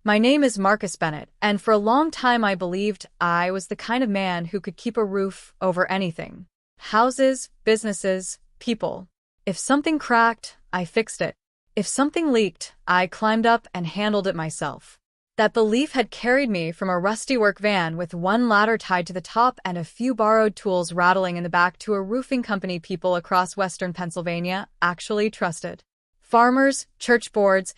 My name is Marcus Bennett, and for a long time I believed I was the kind of man who could keep a roof over anything. Houses, businesses, people. If something cracked, I fixed it. If something leaked, I climbed up and handled it myself. That belief had carried me from a rusty work van with one ladder tied to the top and a few borrowed tools rattling in the back to a roofing company people across western Pennsylvania actually trusted. Farmers, church boards,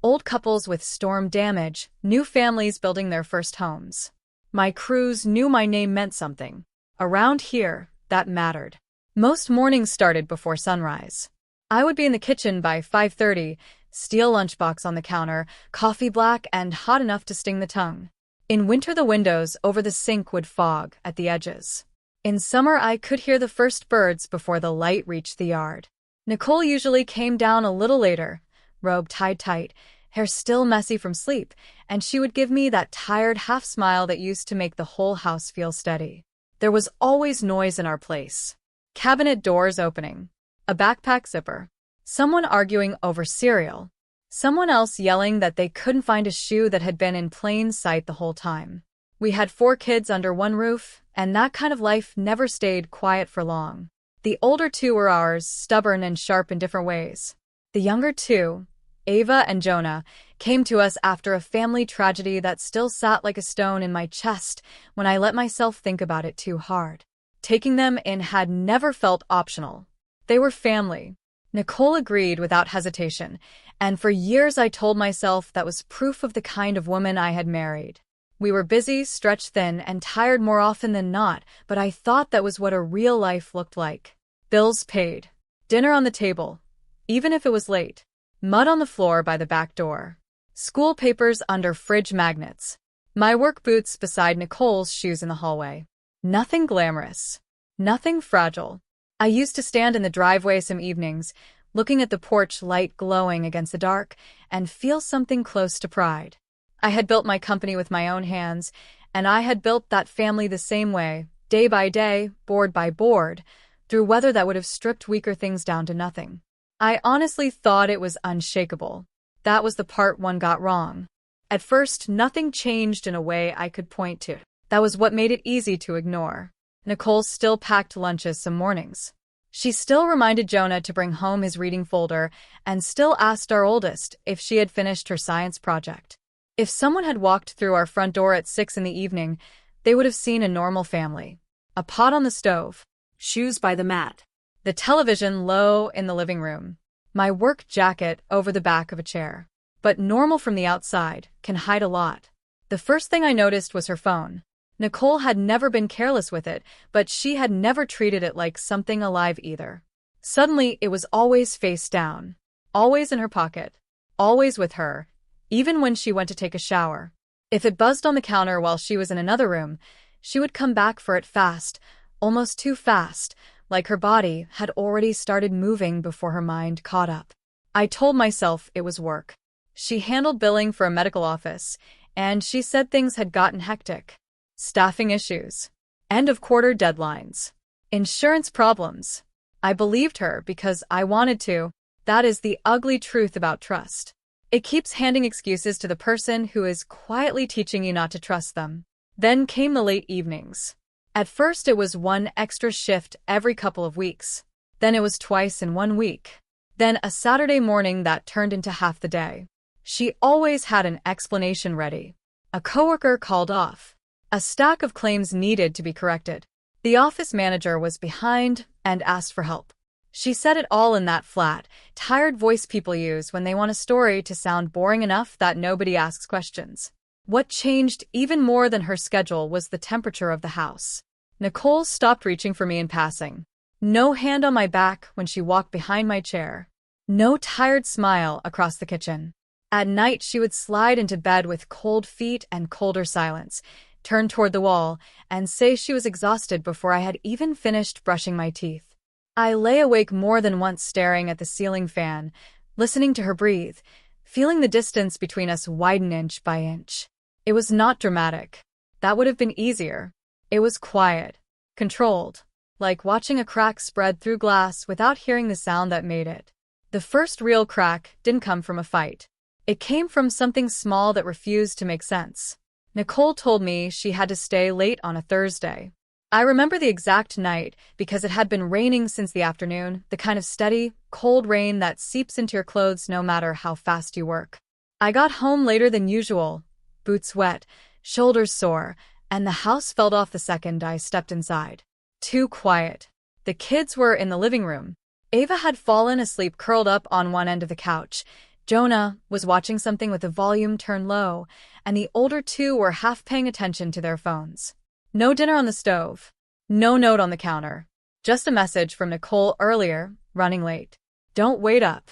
old couples with storm damage, new families building their first homes. My crews knew my name meant something. Around here, that mattered. Most mornings started before sunrise. I would be in the kitchen by 5:30, steel lunchbox on the counter, coffee black and hot enough to sting the tongue. In winter, the windows over the sink would fog at the edges. In summer, I could hear the first birds before the light reached the yard. Nicole usually came down a little later, robe tied tight, hair still messy from sleep, and she would give me that tired half-smile that used to make the whole house feel steady. There was always noise in our place. Cabinet doors opening, a backpack zipper, someone arguing over cereal, someone else yelling that they couldn't find a shoe that had been in plain sight the whole time. We had 4 kids under one roof, and that kind of life never stayed quiet for long. The older 2 were ours, stubborn and sharp in different ways. The younger 2, Ava and Jonah, came to us after a family tragedy that still sat like a stone in my chest when I let myself think about it too hard. Taking them in had never felt optional. They were family. Nicole agreed without hesitation, and for years I told myself that was proof of the kind of woman I had married. We were busy, stretched thin, and tired more often than not, but I thought that was what a real life looked like. Bills paid. Dinner on the table, even if it was late. Mud on the floor by the back door. School papers under fridge magnets. My work boots beside Nicole's shoes in the hallway. Nothing glamorous. Nothing fragile. I used to stand in the driveway some evenings, looking at the porch light glowing against the dark, and feel something close to pride. I had built my company with my own hands, and I had built that family the same way, day by day, board by board, through weather that would have stripped weaker things down to nothing. I honestly thought it was unshakable. That was the part one got wrong. At first, nothing changed in a way I could point to. That was what made it easy to ignore. Nicole still packed lunches some mornings. She still reminded Jonah to bring home his reading folder and still asked our oldest if she had finished her science project. If someone had walked through our front door at 6 in the evening, they would have seen a normal family. A pot on the stove, shoes by the mat, the television low in the living room, my work jacket over the back of a chair. But normal from the outside can hide a lot. The first thing I noticed was her phone. Nicole had never been careless with it, but she had never treated it like something alive either. Suddenly, it was always face down, always in her pocket, always with her, even when she went to take a shower. If it buzzed on the counter while she was in another room, she would come back for it fast, almost too fast, like her body had already started moving before her mind caught up. I told myself it was work. She handled billing for a medical office, and she said things had gotten hectic. Staffing issues, end-of-quarter deadlines, insurance problems. I believed her because I wanted to. That is the ugly truth about trust. It keeps handing excuses to the person who is quietly teaching you not to trust them. Then came the late evenings. At first it was one extra shift every couple of weeks. Then it was twice in 1 week. Then a Saturday morning that turned into half the day. She always had an explanation ready. A coworker called off. A stack of claims needed to be corrected. The office manager was behind and asked for help. She said it all in that flat, tired voice people use when they want a story to sound boring enough that nobody asks questions. What changed even more than her schedule was the temperature of the house. Nicole stopped reaching for me in passing. No hand on my back when she walked behind my chair. No tired smile across the kitchen. At night, she would slide into bed with cold feet and colder silence, turn toward the wall, and say she was exhausted before I had even finished brushing my teeth. I lay awake more than once staring at the ceiling fan, listening to her breathe, feeling the distance between us widen inch by inch. It was not dramatic. That would have been easier. It was quiet, controlled, like watching a crack spread through glass without hearing the sound that made it. The first real crack didn't come from a fight. It came from something small that refused to make sense. Nicole told me she had to stay late on a Thursday. I remember the exact night because it had been raining since the afternoon, the kind of steady, cold rain that seeps into your clothes no matter how fast you work. I got home later than usual, boots wet, shoulders sore, and the house felt off the second I stepped inside. Too quiet. The kids were in the living room. Ava had fallen asleep curled up on one end of the couch. Jonah was watching something with the volume turned low, and the older two were half paying attention to their phones. No dinner on the stove. No note on the counter. Just a message from Nicole earlier, running late. Don't wait up.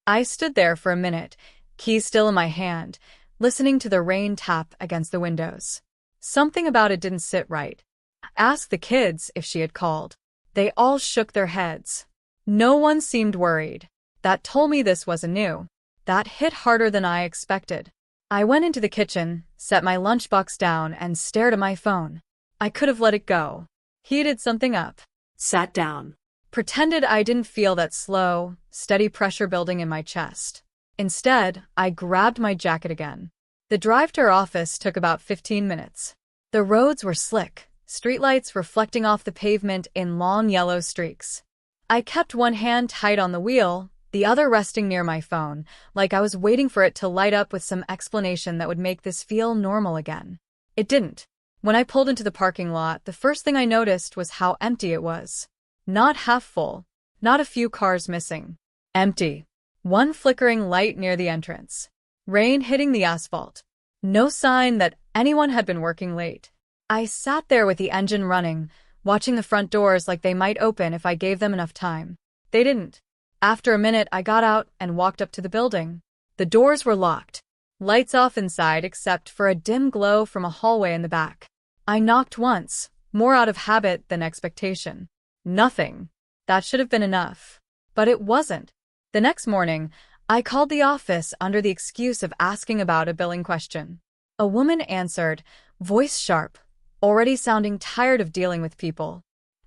I stood there for a minute, keys still in my hand, listening to the rain tap against the windows. Something about it didn't sit right. I asked the kids if she had called. They all shook their heads. No one seemed worried. That told me this wasn't new. That hit harder than I expected. I went into the kitchen, set my lunchbox down, and stared at my phone. I could have let it go. Heated something up. Sat down. Pretended I didn't feel that slow, steady pressure building in my chest. Instead, I grabbed my jacket again. The drive to her office took about 15 minutes. The roads were slick, streetlights reflecting off the pavement in long yellow streaks. I kept one hand tight on the wheel, the other resting near my phone, like I was waiting for it to light up with some explanation that would make this feel normal again. It didn't. When I pulled into the parking lot, the first thing I noticed was how empty it was. Not half full, not a few cars missing. Empty. One flickering light near the entrance. Rain hitting the asphalt. No sign that anyone had been working late. I sat there with the engine running, watching the front doors like they might open if I gave them enough time. They didn't. After a minute, I got out and walked up to the building. The doors were locked. Lights off inside except for a dim glow from a hallway in the back. I knocked once, more out of habit than expectation. Nothing. That should have been enough. But it wasn't. The next morning, I called the office under the excuse of asking about a billing question. A woman answered, voice sharp, already sounding tired of dealing with people.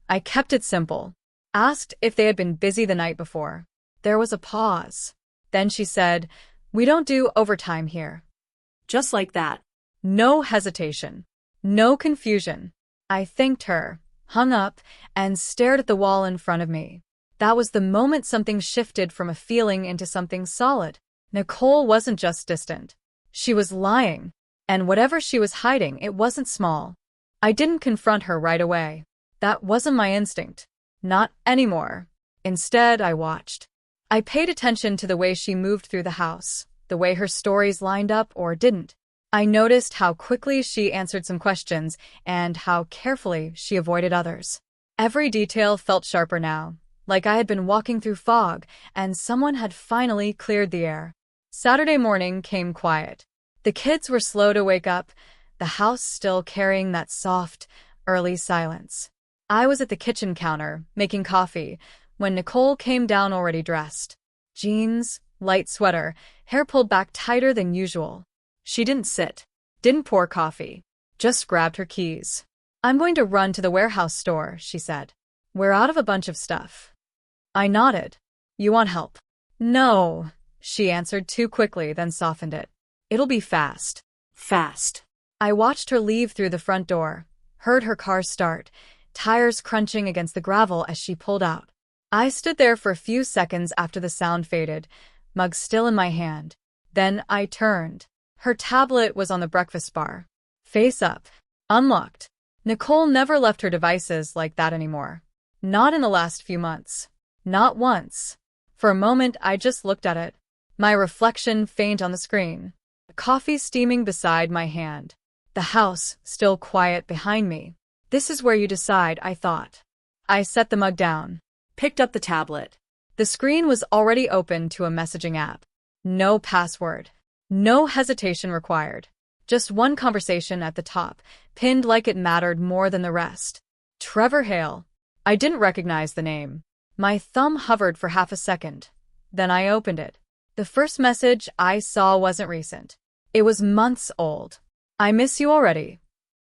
I kept it simple. Asked if they had been busy the night before. There was a pause. Then she said, "We don't do overtime here." Just like that. No hesitation. No confusion. I thanked her, hung up, and stared at the wall in front of me. That was the moment something shifted from a feeling into something solid. Nicole wasn't just distant. She was lying. And whatever she was hiding, it wasn't small. I didn't confront her right away. That wasn't my instinct. Not anymore. Instead, I watched. I paid attention to the way she moved through the house, the way her stories lined up or didn't. I noticed how quickly she answered some questions and how carefully she avoided others. Every detail felt sharper now, like I had been walking through fog and someone had finally cleared the air. Saturday morning came quiet. The kids were slow to wake up, the house still carrying that soft, early silence. I was at the kitchen counter, making coffee, when Nicole came down already dressed. Jeans, light sweater, hair pulled back tighter than usual. She didn't sit, didn't pour coffee, just grabbed her keys. "I'm going to run to the warehouse store," she said. "We're out of a bunch of stuff." I nodded. "You want help?" "No," she answered too quickly, then softened it. "It'll be fast." Fast. I watched her leave through the front door, heard her car start, tires crunching against the gravel as she pulled out. I stood there for a few seconds after the sound faded, mug still in my hand. Then I turned. Her tablet was on the breakfast bar. Face up. Unlocked. Nicole never left her devices like that anymore. Not in the last few months. Not once. For a moment, I just looked at it. My reflection faint on the screen. Coffee steaming beside my hand. The house still quiet behind me. This is where you decide, I thought. I set the mug down. Picked up the tablet. The screen was already open to a messaging app. No password. No hesitation required. Just one conversation at the top, pinned like it mattered more than the rest. Trevor Hale. I didn't recognize the name. My thumb hovered for half a second. Then I opened it. The first message I saw wasn't recent. It was months old. "I miss you already."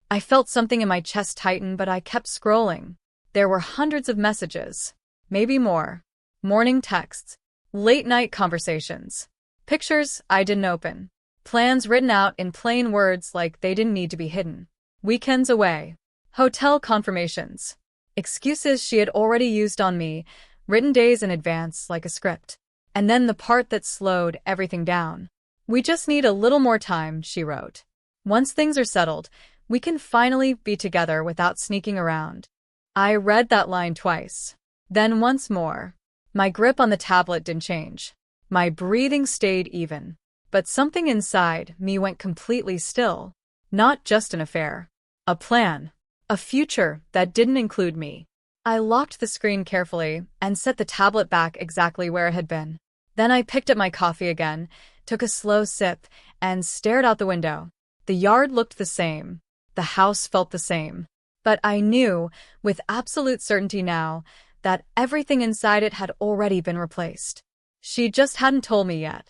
I felt something in my chest tighten, but I kept scrolling. There were hundreds of messages. Maybe more. Morning texts. Late-night conversations. Pictures I didn't open. Plans written out in plain words like they didn't need to be hidden. Weekends away. Hotel confirmations. Excuses she had already used on me, written days in advance like a script. And then the part that slowed everything down. We just need a little more time, she wrote. Once things are settled, we can finally be together without sneaking around. I read that line twice. Then once more. My grip on the tablet didn't change. My breathing stayed even. But something inside me went completely still. Not just an affair. A plan. A future that didn't include me. I locked the screen carefully and set the tablet back exactly where it had been. Then I picked up my coffee again, took a slow sip, and stared out the window. The yard looked the same. The house felt the same. But I knew, with absolute certainty now, that everything inside it had already been replaced. She just hadn't told me yet.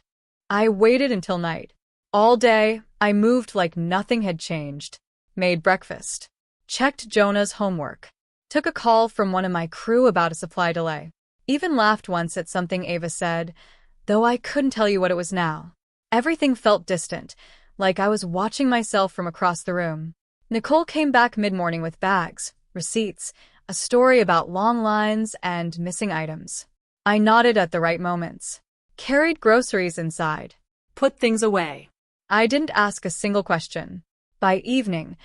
I waited until night. All day, I moved like nothing had changed. Made breakfast. Checked Jonah's homework. Took a call from one of my crew about a supply delay. Even laughed once at something Ava said, though I couldn't tell you what it was now. Everything felt distant, like I was watching myself from across the room. Nicole came back mid-morning with bags, receipts, a story about long lines and missing items. I nodded at the right moments. Carried groceries inside. Put things away. I didn't ask a single question. By evening,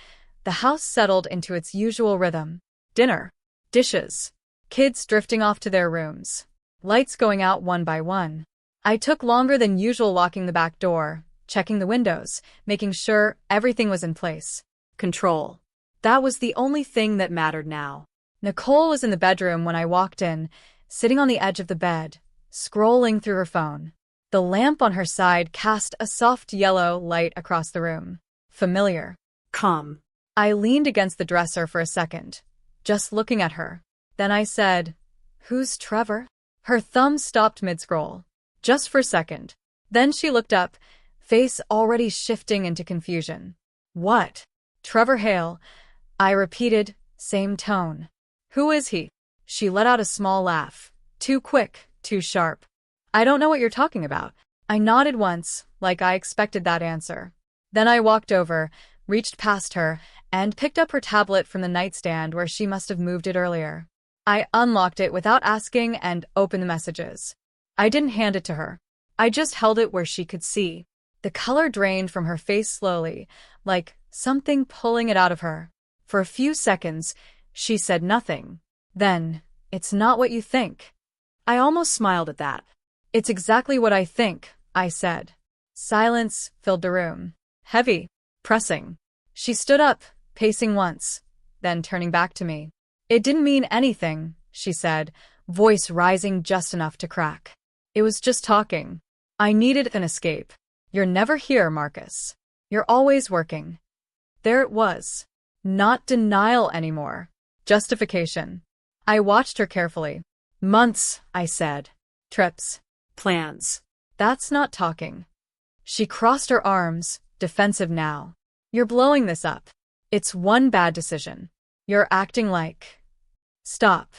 the house settled into its usual rhythm. Dinner. Dishes. Kids drifting off to their rooms. Lights going out one by one. I took longer than usual locking the back door, checking the windows, making sure everything was in place. Control. That was the only thing that mattered now. Nicole was in the bedroom when I walked in, sitting on the edge of the bed, scrolling through her phone. The lamp on her side cast a soft yellow light across the room. Familiar. Calm. I leaned against the dresser for a second, just looking at her. Then I said, "Who's Trevor?" Her thumb stopped mid-scroll. Just for a second. Then she looked up, face already shifting into confusion. "What?" "Trevor Hale," I repeated, same tone. "Who is he?" She let out a small laugh. Too quick, too sharp. "I don't know what you're talking about." I nodded once, like I expected that answer. Then I walked over, reached past her, and picked up her tablet from the nightstand where she must have moved it earlier. I unlocked it without asking and opened the messages. I didn't hand it to her. I just held it where she could see. The color drained from her face slowly, like something pulling it out of her. For a few seconds, she said nothing. Then, "It's not what you think." I almost smiled at that. "It's exactly what I think," I said. Silence filled the room. Heavy. Pressing. She stood up, pacing once, then turning back to me. "It didn't mean anything," she said, voice rising just enough to crack. "It was just talking. I needed an escape. You're never here, Marcus. You're always working." There it was. Not denial anymore. Justification. I watched her carefully. "Months," I said. "Trips. Plans. That's not talking." She crossed her arms, defensive now. "You're blowing this up. It's one bad decision. You're acting like..." "Stop."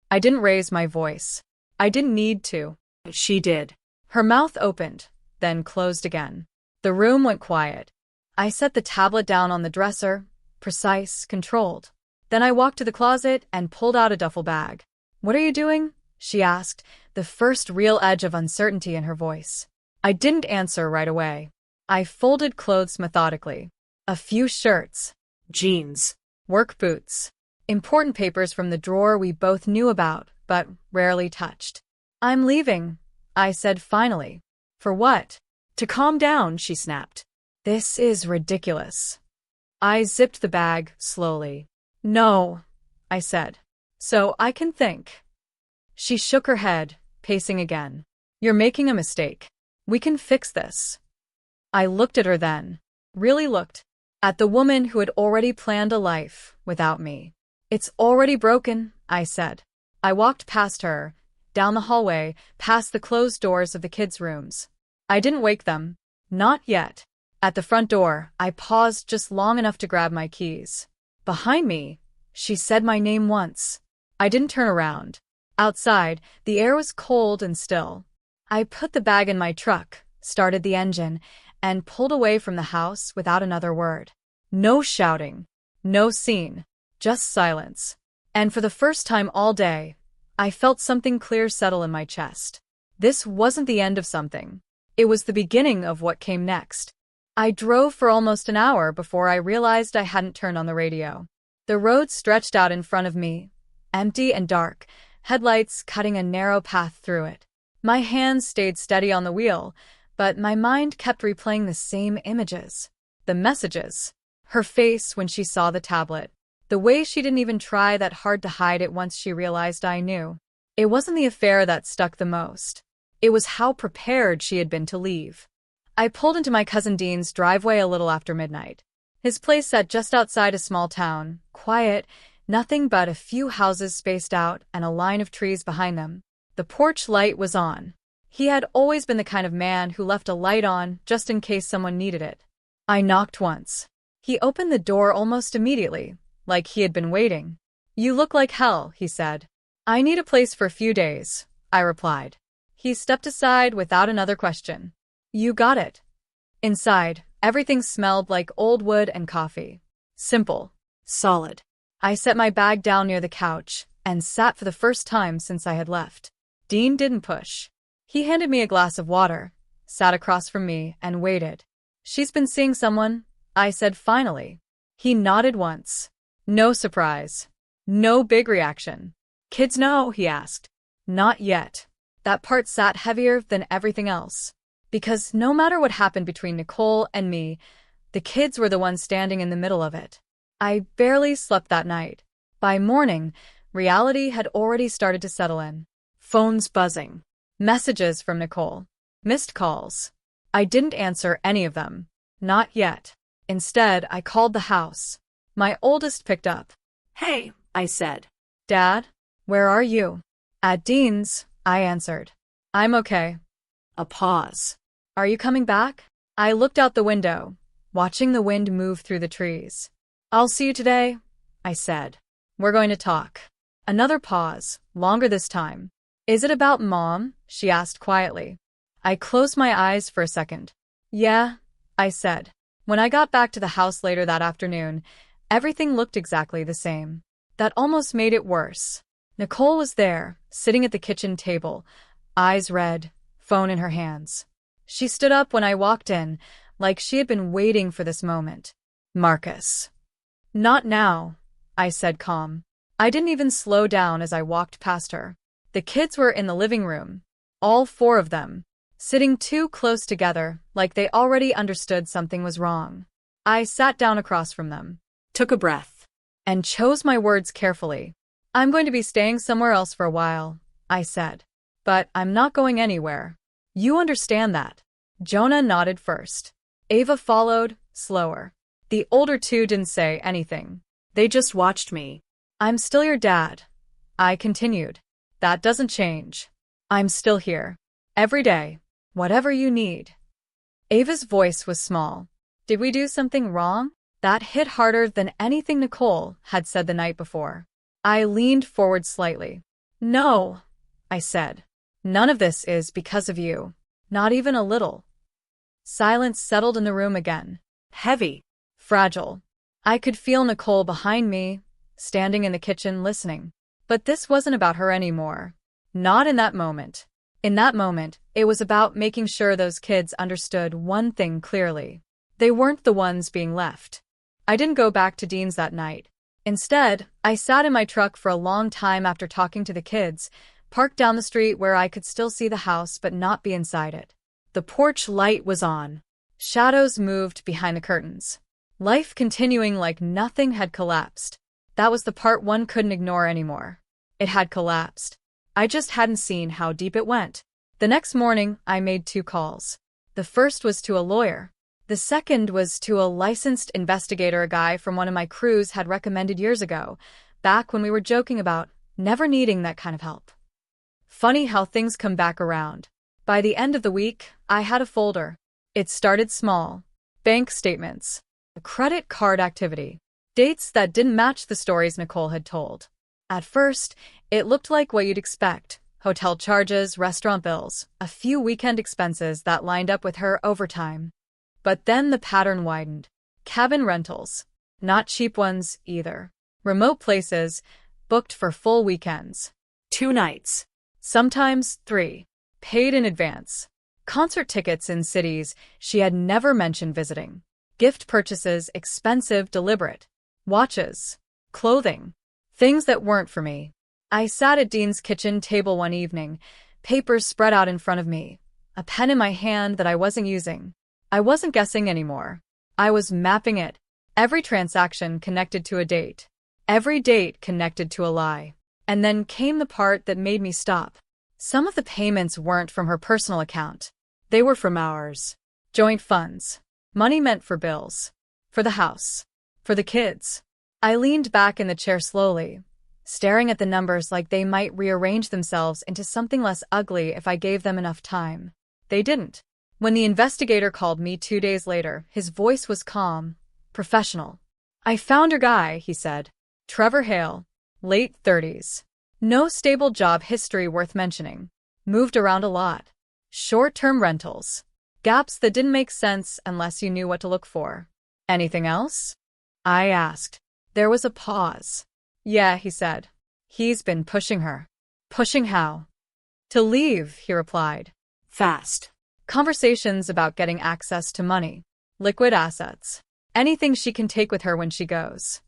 I didn't raise my voice. I didn't need to. She did. Her mouth opened, then closed again. The room went quiet. I set the tablet down on the dresser, precise, controlled. Then I walked to the closet and pulled out a duffel bag. "What are you doing?" she asked, the first real edge of uncertainty in her voice. I didn't answer right away. I folded clothes methodically. A few shirts. Jeans. Work boots. Important papers from the drawer we both knew about, but rarely touched. "I'm leaving," I said finally. "For what?" "To calm down," she snapped. "This is ridiculous." I zipped the bag slowly. "No," I said. "So I can think." She shook her head, pacing again. "You're making a mistake. We can fix this." I looked at her then. Really looked. At the woman who had already planned a life without me. "It's already broken," I said. I walked past her, down the hallway, past the closed doors of the kids' rooms. I didn't wake them. Not yet. At the front door, I paused just long enough to grab my keys. Behind me, she said my name once. I didn't turn around. Outside, the air was cold and still. I put the bag in my truck, started the engine, and pulled away from the house without another word. No shouting, no scene, just silence. And for the first time all day, I felt something clear settle in my chest. This wasn't the end of something. It was the beginning of what came next. I drove for almost an hour before I realized I hadn't turned on the radio. The road stretched out in front of me, empty and dark, headlights cutting a narrow path through it. My hands stayed steady on the wheel, but my mind kept replaying the same images. The messages. Her face when she saw the tablet. The way she didn't even try that hard to hide it once she realized I knew. It wasn't the affair that stuck the most. It was how prepared she had been to leave. I pulled into my cousin Dean's driveway a little after midnight. His place sat just outside a small town, quiet, nothing but a few houses spaced out and a line of trees behind them. The porch light was on. He had always been the kind of man who left a light on just in case someone needed it. I knocked once. He opened the door almost immediately, like he had been waiting. "You look like hell," he said. "I need a place for a few days," I replied. He stepped aside without another question. "You got it." Inside, everything smelled like old wood and coffee. Simple. Solid. I set my bag down near the couch and sat for the first time since I had left. Dean didn't push. He handed me a glass of water, sat across from me, and waited. "She's been seeing someone," I said finally. He nodded once. No surprise. No big reaction. "Kids know?" he asked. Not yet. That part sat heavier than everything else. Because no matter what happened between Nicole and me, the kids were the ones standing in the middle of it. I barely slept that night. By morning, reality had already started to settle in. Phones buzzing. Messages from Nicole. Missed calls. I didn't answer any of them. Not yet. Instead, I called the house. My oldest picked up. "Hey," I said. "Dad, where are you?" "At Dean's," I answered. "I'm okay." A pause. "Are you coming back?" I looked out the window, watching the wind move through the trees. "I'll see you today," I said. "We're going to talk." Another pause, longer this time. "Is it about Mom?" she asked quietly. I closed my eyes for a second. "Yeah," I said. When I got back to the house later that afternoon, everything looked exactly the same. That almost made it worse. Nicole was there, sitting at the kitchen table, eyes red, phone in her hands. She stood up when I walked in, like she had been waiting for this moment. "Marcus." "Not now," I said calm. I didn't even slow down as I walked past her. The kids were in the living room, all four of them, sitting too close together, like they already understood something was wrong. I sat down across from them, took a breath, and chose my words carefully. "I'm going to be staying somewhere else for a while," I said. "But I'm not going anywhere. You understand that?" Jonah nodded first. Ava followed, slower. The older two didn't say anything. They just watched me. "I'm still your dad," I continued. "That doesn't change. I'm still here. Every day. Whatever you need." Ava's voice was small. "Did we do something wrong?" That hit harder than anything Nicole had said the night before. I leaned forward slightly. "No," I said. "None of this is because of you. Not even a little." Silence settled in the room again. Heavy. Fragile. I could feel Nicole behind me, standing in the kitchen listening. But this wasn't about her anymore. Not in that moment. In that moment, it was about making sure those kids understood one thing clearly. They weren't the ones being left. I didn't go back to Dean's that night. Instead, I sat in my truck for a long time after talking to the kids, parked down the street where I could still see the house but not be inside it. The porch light was on. Shadows moved behind the curtains. Life continuing like nothing had collapsed. That was the part one couldn't ignore anymore. It had collapsed. I just hadn't seen how deep it went. The next morning, I made 2 calls. The first was to a lawyer. The second was to a licensed investigator a guy from one of my crews had recommended years ago, back when we were joking about never needing that kind of help. Funny how things come back around. By the end of the week, I had a folder. It started small. Bank statements. A credit card activity. Dates that didn't match the stories Nicole had told. At first, it looked like what you'd expect. hotel charges, restaurant bills, a few weekend expenses that lined up with her overtime. But then the pattern widened. Cabin rentals. Not cheap ones, either. Remote places, booked for full weekends. 2 nights. Sometimes 3. Paid in advance. Concert tickets in cities she had never mentioned visiting. Gift purchases, expensive, deliberate. Watches. Clothing. Things that weren't for me. I sat at Dean's kitchen table one evening, papers spread out in front of me, a pen in my hand that I wasn't using. I wasn't guessing anymore. I was mapping it. Every transaction connected to a date. Every date connected to a lie. And then came the part that made me stop. Some of the payments weren't from her personal account. They were from ours. Joint funds. Money meant for bills. For the house. For the kids. I leaned back in the chair slowly, staring at the numbers like they might rearrange themselves into something less ugly if I gave them enough time. They didn't. When the investigator called me 2 days later, his voice was calm, professional. "I found your guy," he said. "Trevor Hale. Late 30s. No stable job history worth mentioning. Moved around a lot. Short-term rentals. Gaps that didn't make sense unless you knew what to look for." "Anything else?" I asked. There was a pause. "Yeah," he said. "He's been pushing her." "Pushing how?" "To leave," he replied. Fast. Conversations about getting access to money. Liquid assets. Anything she can take with her when she goes.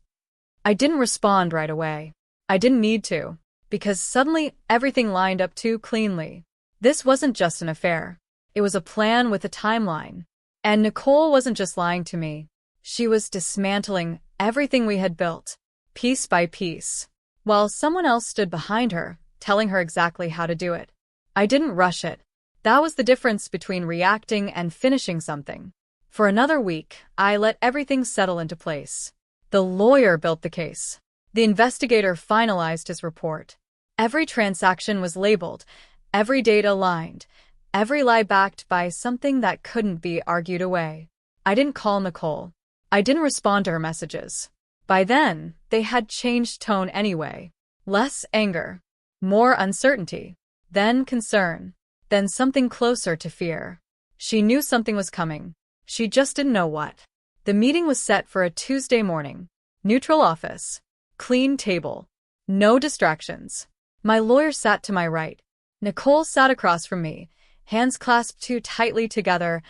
I didn't respond right away. I didn't need to, because suddenly everything lined up too cleanly. This wasn't just an affair. It was a plan with a timeline. And Nicole wasn't just lying to me. She was dismantling everything we had built, piece by piece, while someone else stood behind her, telling her exactly how to do it. I didn't rush it. That was the difference between reacting and finishing something. For another week, I let everything settle into place. The lawyer built the case. The investigator finalized his report. Every transaction was labeled, every date aligned, every lie backed by something that couldn't be argued away. I didn't call Nicole. I didn't respond to her messages. By then, they had changed tone anyway. Less anger. More uncertainty. Then concern. Then something closer to fear. She knew something was coming. She just didn't know what. The meeting was set for a Tuesday morning. Neutral office. Clean table. No distractions. My lawyer sat to my right. Nicole sat across from me, hands clasped too tightly together,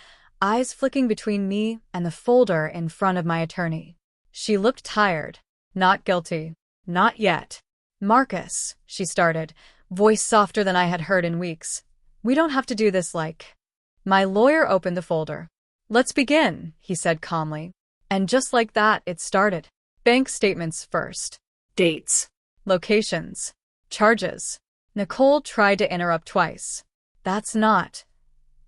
eyes flicking between me and the folder in front of my attorney. She looked tired. Not guilty. Not yet. "Marcus," she started, voice softer than I had heard in weeks. "We don't have to do this like..." My lawyer opened the folder. "Let's begin," he said calmly. And just like that, it started. Bank statements first. Dates. Locations. Charges. Nicole tried to interrupt twice. "That's not..."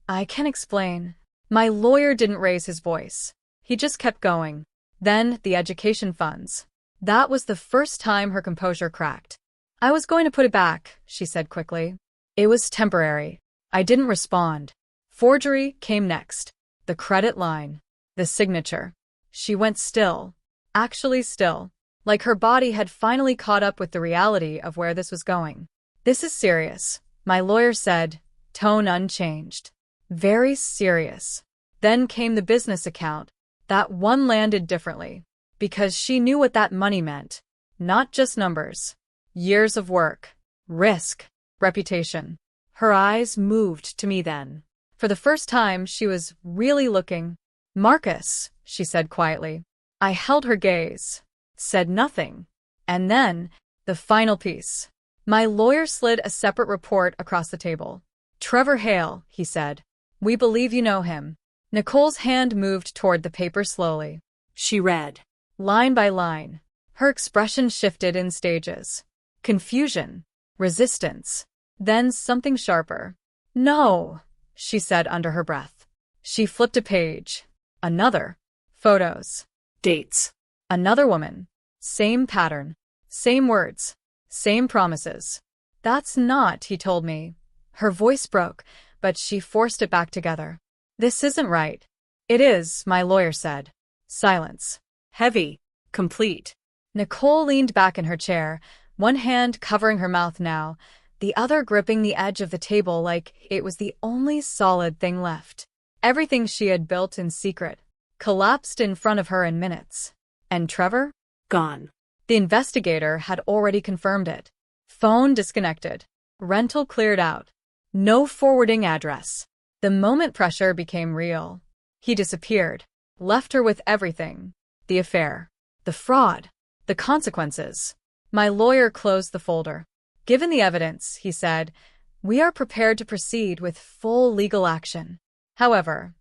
"I can explain." My lawyer didn't raise his voice. He just kept going. Then the education funds. That was the first time her composure cracked. "I was going to put it back," she said quickly. "It was temporary." I didn't respond. Forgery came next. The credit line. The signature. She went still. Actually still. Like her body had finally caught up with the reality of where this was going. "This is serious," my lawyer said, tone unchanged. "Very serious." Then came the business account. That one landed differently. Because she knew what that money meant. Not just numbers. Years of work. Risk. Reputation. Her eyes moved to me then. For the first time, she was really looking. "Marcus," she said quietly. I held her gaze. Said nothing. And then, the final piece. My lawyer slid a separate report across the table. "Trevor Hale," he said. "We believe you know him." Nicole's hand moved toward the paper slowly. She read. Line by line. Her expression shifted in stages. Confusion. Resistance. Then something sharper. "No," she said under her breath. She flipped a page. Another. Photos. Dates. Another woman. Same pattern. Same words. Same promises. "That's not," he told me. Her voice broke, but she forced it back together. "This isn't right." "It is," my lawyer said. Silence. Heavy. Complete. Nicole leaned back in her chair, one hand covering her mouth now, the other gripping the edge of the table like it was the only solid thing left. Everything she had built in secret collapsed in front of her in minutes. And Trevor? Gone. The investigator had already confirmed it. Phone disconnected. Rental cleared out. No forwarding address. The moment pressure became real. He disappeared, left her with everything. The affair, the fraud, the consequences. My lawyer closed the folder. Given the evidence, he said, we are prepared to proceed with full legal action. However,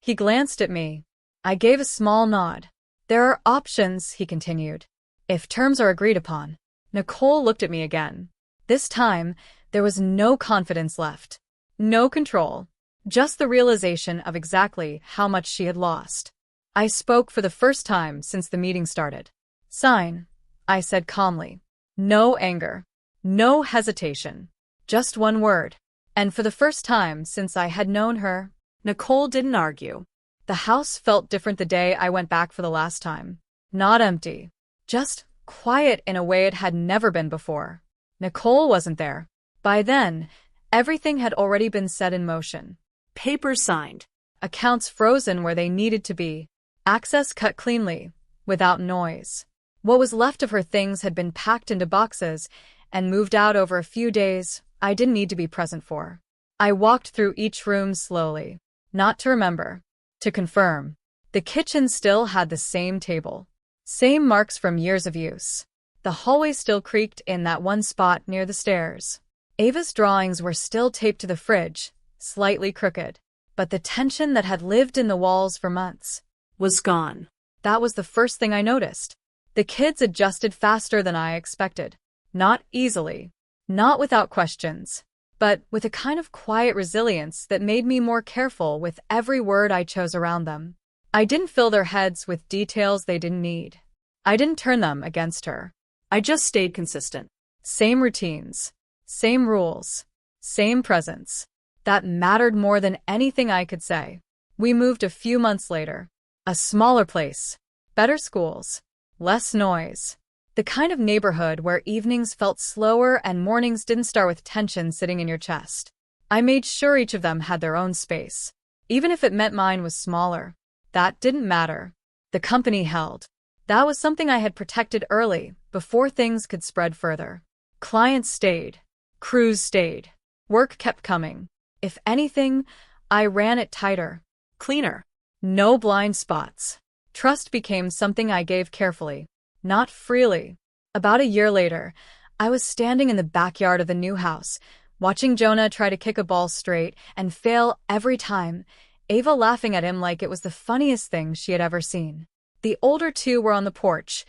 he glanced at me. I gave a small nod. There are options, he continued, if terms are agreed upon. Nicole looked at me again. This time, there was no confidence left. No control. Just the realization of exactly how much she had lost. I spoke for the first time since the meeting started. Sign, I said calmly. No anger. No hesitation. Just one word. And for the first time since I had known her, Nicole didn't argue. the house felt different the day I went back for the last time. Not empty. Just quiet in a way it had never been before. Nicole wasn't there. By then, everything had already been set in motion. Papers signed. Accounts frozen where they needed to be. Access cut cleanly, without noise. What was left of her things had been packed into boxes and moved out over a few days I didn't need to be present for. I walked through each room slowly. Not to remember. To confirm. The kitchen still had the same table. Same marks from years of use. The hallway still creaked in that one spot near the stairs. Ava's drawings were still taped to the fridge, slightly crooked. But the tension that had lived in the walls for months Was gone. that was the first thing I noticed. The kids adjusted faster than I expected. Not easily. Not without questions. But with a kind of quiet resilience that made me more careful with every word I chose around them. I didn't fill their heads with details they didn't need. I didn't turn them against her. I just stayed consistent. Same routines. Same rules. Same presence. That mattered more than anything I could say. We moved a few months later. A smaller place. Better schools. Less noise. The kind of neighborhood where evenings felt slower and mornings didn't start with tension sitting in your chest. I made sure each of them had their own space. Even if it meant mine was smaller. That didn't matter. The company held. That was something I had protected early, before things could spread further. Clients stayed. Crews stayed. Work kept coming. If anything, I ran it tighter. Cleaner. No blind spots. Trust became something I gave carefully. Not freely. About a year later, I was standing in the backyard of the new house, watching Jonah try to kick a ball straight and fail every time, Ava laughing at him like it was the funniest thing she had ever seen. The older two were on the porch,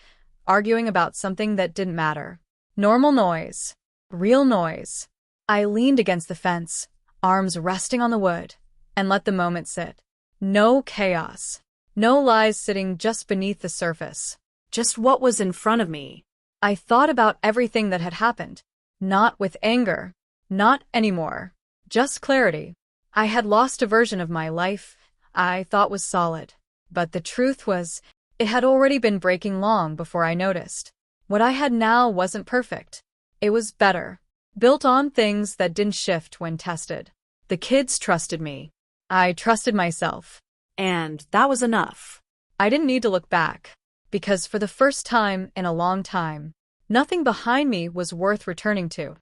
arguing about something that didn't matter. Normal noise. Real noise. I leaned against the fence, arms resting on the wood, and let the moment sit. No chaos. No lies sitting just beneath the surface. Just what was in front of me. I thought about everything that had happened. Not with anger. Not anymore. Just clarity. I had lost a version of my life I thought was solid. But the truth was, it had already been breaking long before I noticed. What I had now wasn't perfect. It was better. Built on things that didn't shift when tested. The kids trusted me. I trusted myself. And that was enough. I didn't need to look back. Because for the first time in a long time, nothing behind me was worth returning to.